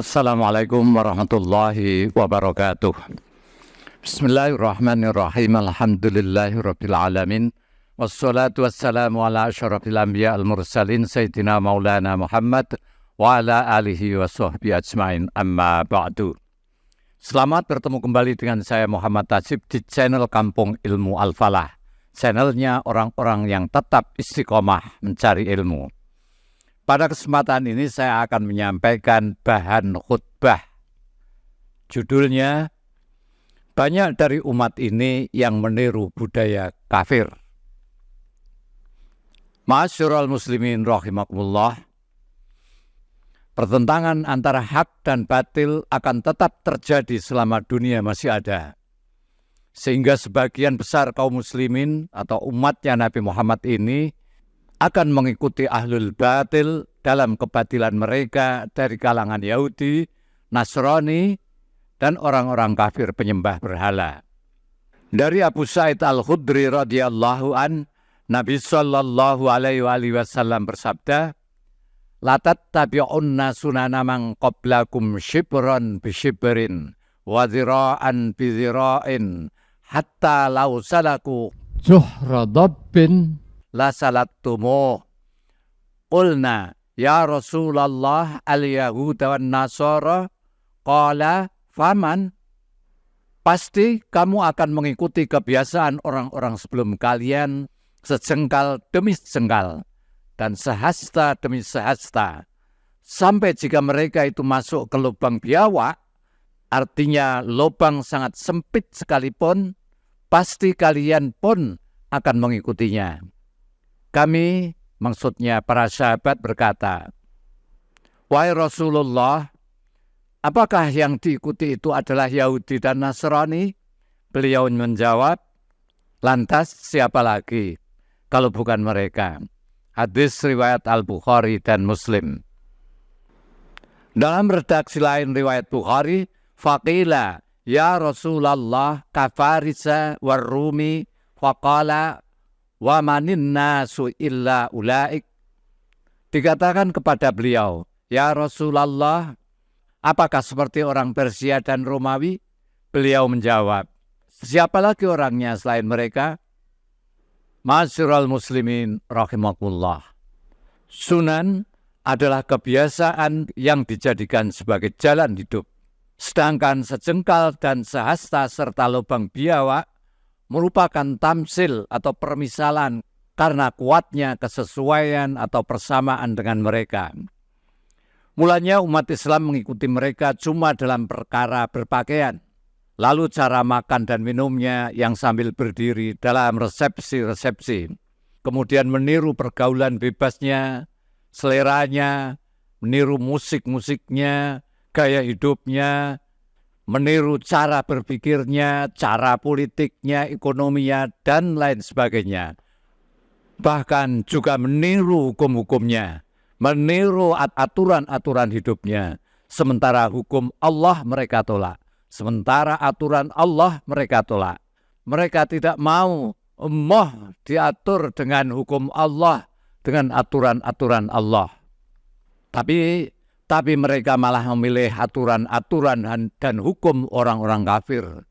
Assalamualaikum warahmatullahi wabarakatuh. Bismillahirrahmanirrahim. Alhamdulillahirabbil alamin. Wassalatu wassalamu ala asyrafil anbiya al mursalin sayyidina maulana Muhammad wa ala alihi wa sahbihi ajmain. Amma ba'du. Selamat bertemu kembali dengan saya Muhammad Tajib di channel Kampung Ilmu Al-Falah. Channelnya orang-orang yang tetap istiqomah mencari ilmu. Pada kesempatan ini saya akan menyampaikan bahan khutbah. Judulnya, banyak dari umat ini yang meniru budaya kafir. Ma'asyiral muslimin rahimakumullah. Pertentangan antara hak dan batil akan tetap terjadi selama dunia masih ada. Sehingga sebagian besar kaum muslimin atau umatnya Nabi Muhammad ini akan mengikuti ahlul batil dalam kebatilan mereka dari kalangan Yahudi, Nasrani, dan orang-orang kafir penyembah berhala. Dari Abu Sa'id Al-Khudri radhiyallahu an, Nabi sallallahu alaihi wasallam bersabda, "La tattabi'unna sunana man qablakum shibran bi shibrin wa dhira'an bi dhira'in hatta law salaku juhra dabbin la salaktumuh." Qulna ya Rasulullah al-Yahuda wan Nasara, qala faman? Pasti kamu akan mengikuti kebiasaan orang-orang sebelum kalian, sejengkal demi sejengkal dan sehasta demi sehasta, sampai jika mereka itu masuk ke lubang biawak, artinya lubang sangat sempit sekalipun, pasti kalian pun akan mengikutinya. Kami, maksudnya para sahabat, berkata, "Wahai Rasulullah, apakah yang diikuti itu adalah Yahudi dan Nasrani?" Beliau menjawab, "Lantas siapa lagi kalau bukan mereka?" Hadis riwayat Al-Bukhari dan Muslim. Dalam redaksi lain riwayat Bukhari, faqila ya Rasulullah kafarisa warrumi faqala wa manin nasu illa ulaik. Dikatakan kepada beliau, "Ya Rasulullah, apakah seperti orang Persia dan Romawi?" Beliau menjawab, "Siapa lagi orangnya selain mereka?" Ma'asyiral muslimin rahimakumullah. Sunan adalah kebiasaan yang dijadikan sebagai jalan hidup. Sedangkan sejengkal dan sehasta serta lubang biawak merupakan tamsil atau permisalan karena kuatnya kesesuaian atau persamaan dengan mereka. Mulanya umat Islam mengikuti mereka cuma dalam perkara berpakaian, lalu cara makan dan minumnya yang sambil berdiri dalam resepsi-resepsi, kemudian meniru pergaulan bebasnya, seleranya, meniru musik-musiknya, gaya hidupnya, meniru cara berpikirnya, cara politiknya, ekonominya, dan lain sebagainya. Bahkan juga meniru hukum-hukumnya, meniru aturan-aturan hidupnya. Sementara hukum Allah mereka tolak. Sementara aturan Allah mereka tolak. Mereka tidak mau diatur dengan hukum Allah, dengan aturan-aturan Allah. Tapi mereka malah memilih aturan-aturan dan hukum orang-orang kafir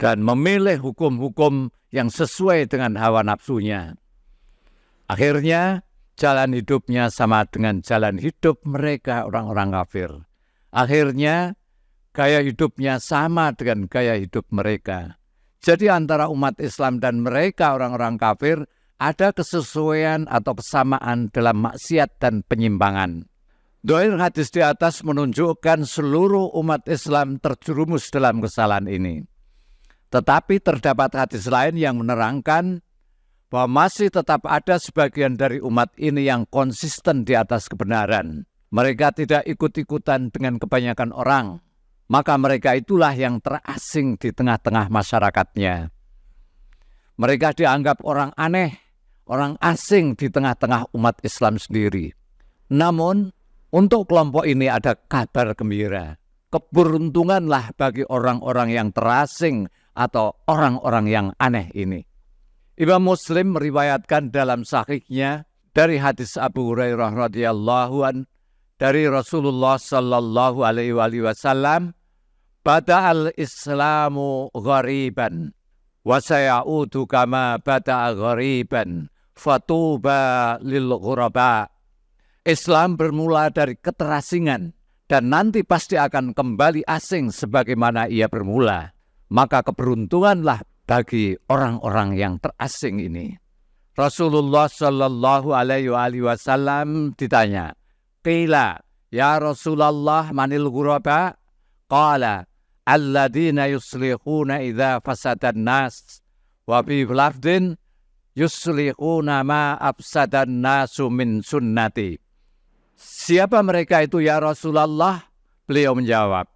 dan memilih hukum-hukum yang sesuai dengan hawa nafsunya. Akhirnya jalan hidupnya sama dengan jalan hidup mereka orang-orang kafir. Akhirnya gaya hidupnya sama dengan gaya hidup mereka. Jadi antara umat Islam dan mereka orang-orang kafir ada kesesuaian atau kesamaan dalam maksiat dan penyimpangan. Dohir hadis di atas menunjukkan seluruh umat Islam terjerumus dalam kesalahan ini. Tetapi terdapat hadis lain yang menerangkan bahwa masih tetap ada sebagian dari umat ini yang konsisten di atas kebenaran. Mereka tidak ikut-ikutan dengan kebanyakan orang. Maka mereka itulah yang terasing di tengah-tengah masyarakatnya. Mereka dianggap orang aneh, orang asing di tengah-tengah umat Islam sendiri. Namun, untuk kelompok ini ada kabar gembira. Keberuntunganlah bagi orang-orang yang terasing atau orang-orang yang aneh ini. Imam Muslim meriwayatkan dalam sahihnya dari hadis Abu Hurairah radhiyallahu an, dari Rasulullah sallallahu alaihi wasallam, bada'al islamu ghariban wa sayaudu kama bada'a ghariban fatuba lil ghuraba. Islam bermula dari keterasingan dan nanti pasti akan kembali asing sebagaimana ia bermula. Maka keberuntunganlah bagi orang-orang yang terasing ini. Rasulullah sallallahu alaihi wasallam ditanya, "Qila ya Rasulullah manil ghuraba?" Qala alladzina yuslihuna idza fasadan nas wa fi lafdin yuslihuna ma afsadan nasu min sunnati. Siapa mereka itu ya Rasulullah? Beliau menjawab,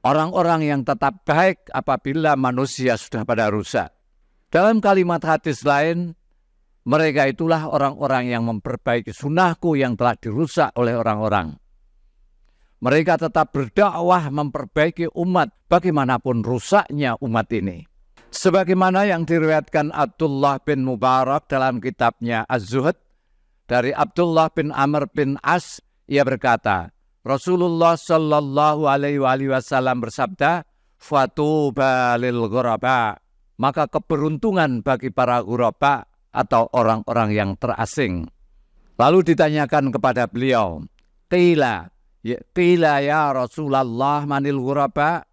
orang-orang yang tetap baik apabila manusia sudah pada rusak. Dalam kalimat hadis lain, mereka itulah orang-orang yang memperbaiki sunnahku yang telah dirusak oleh orang-orang. Mereka tetap berdakwah memperbaiki umat bagaimanapun rusaknya umat ini. Sebagaimana yang diriwayatkan Abdullah bin Mubarak dalam kitabnya Az-Zuhd, dari Abdullah bin Amr bin As, ia berkata, Rasulullah sallallahu alaihi wasallam bersabda, "Fatuba lil ghuraba." Maka keberuntungan bagi para ghuraba atau orang-orang yang terasing. Lalu ditanyakan kepada beliau, Qila ya Rasulullah manil ghuraba?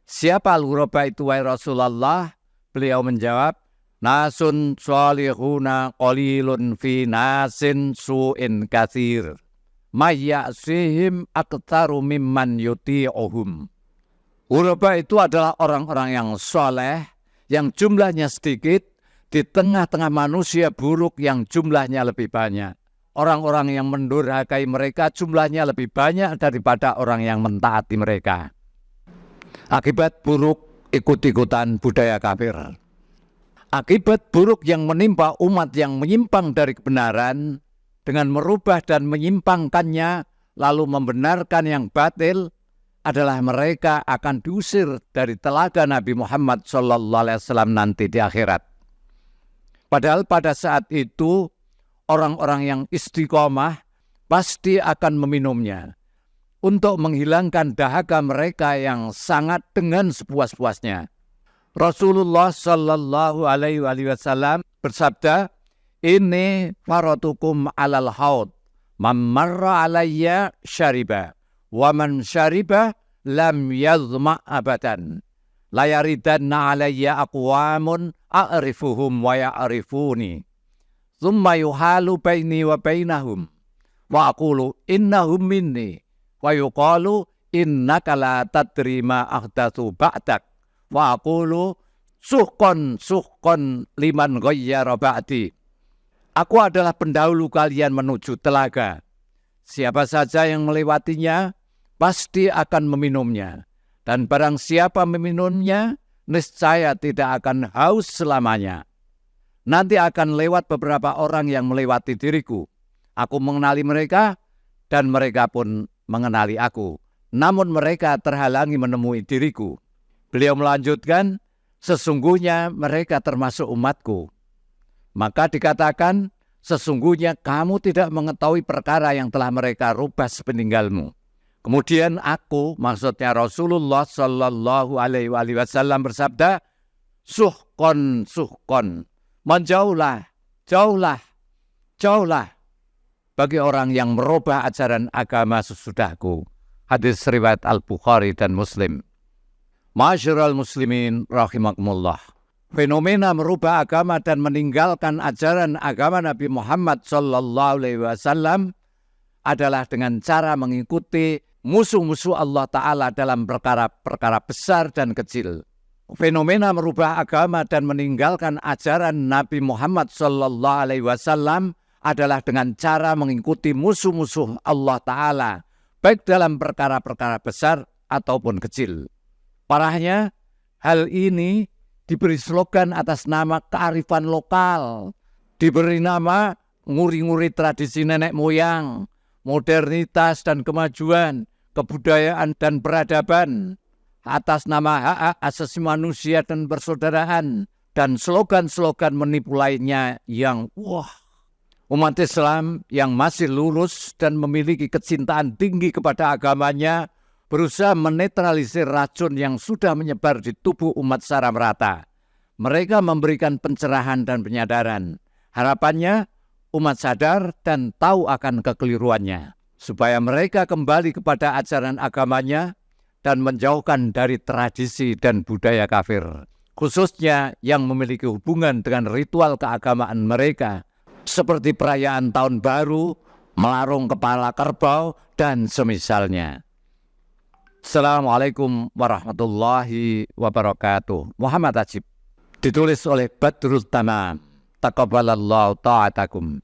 Siapa al-ghuraba itu wahai Rasulullah? Beliau menjawab, nasun salihuna qalilun fi nasin su'in katsir. Mayyasihim aktaru mimman yuti'uhum. Ghuraba itu adalah orang-orang yang soleh, yang jumlahnya sedikit, di tengah-tengah manusia buruk yang jumlahnya lebih banyak. Orang-orang yang mendurhakai mereka jumlahnya lebih banyak daripada orang yang mentaati mereka. Akibat buruk ikut-ikutan budaya kafir. Akibat buruk yang menimpa umat yang menyimpang dari kebenaran, dengan merubah dan menyimpangkannya, lalu membenarkan yang batil, adalah mereka akan diusir dari telaga Nabi Muhammad SAW nanti di akhirat. Padahal pada saat itu, orang-orang yang istiqomah pasti akan meminumnya untuk menghilangkan dahaga mereka yang sangat dengan sepuas-puasnya. Rasulullah Sallallahu Alaihi Wasallam bersabda, "Ini faratukum alal haud, man marra alayya syariba, wa man syariba lam yazma abadan. La yaridanna alayya aqwamun a'rifuhum wa ya'rifuni. Thumma yuhalu baini wa bainahum, wa aqulu innahum minni, wa yuqalu innaka la tadri ma ahdatsu ba'dak, wa aqulu suhqan liman ghayyara ba'di." Aku adalah pendahulu kalian menuju telaga. Siapa saja yang melewatinya, pasti akan meminumnya. Dan barang siapa meminumnya, niscaya tidak akan haus selamanya. Nanti akan lewat beberapa orang yang melewati diriku. Aku mengenali mereka, dan mereka pun mengenali aku. Namun mereka terhalangi menemui diriku. Beliau melanjutkan, sesungguhnya mereka termasuk umatku. Maka dikatakan, sesungguhnya kamu tidak mengetahui perkara yang telah mereka rubah sepeninggalmu. Kemudian aku, maksudnya Rasulullah Sallallahu Alaihi Wasallam bersabda, suhqon, menjauhlah, jauhlah bagi orang yang merubah ajaran agama sesudahku. Hadis riwayat Al-Bukhari dan Muslim. Ma'asyiral muslimin rahimakumullah. Fenomena merubah agama dan meninggalkan ajaran agama Nabi Muhammad Sallallahu Alaihi Wasallam adalah dengan cara mengikuti musuh-musuh Allah Ta'ala dalam perkara-perkara besar dan kecil. Fenomena merubah agama dan meninggalkan ajaran Nabi Muhammad Sallallahu Alaihi Wasallam adalah dengan cara mengikuti musuh-musuh Allah Ta'ala, baik dalam perkara-perkara besar ataupun kecil. Parahnya, hal ini diberi slogan atas nama kearifan lokal, diberi nama nguri-nguri tradisi nenek moyang, modernitas dan kemajuan, kebudayaan dan peradaban, atas nama hak asasi manusia dan persaudaraan, dan slogan-slogan menipu lainnya yang Umat Islam yang masih lurus dan memiliki kecintaan tinggi kepada agamanya berusaha menetralisir racun yang sudah menyebar di tubuh umat secara merata. Mereka memberikan pencerahan dan penyadaran. Harapannya umat sadar dan tahu akan kekeliruannya, supaya mereka kembali kepada ajaran agamanya dan menjauhkan dari tradisi dan budaya kafir, khususnya yang memiliki hubungan dengan ritual keagamaan mereka, seperti perayaan tahun baru, melarung kepala kerbau, dan semisalnya. Assalamualaikum warahmatullahi wabarakatuh. Muhammad Ajib. Ditulis oleh Badrul Tamam. Taqabbalallahu ta'atakum.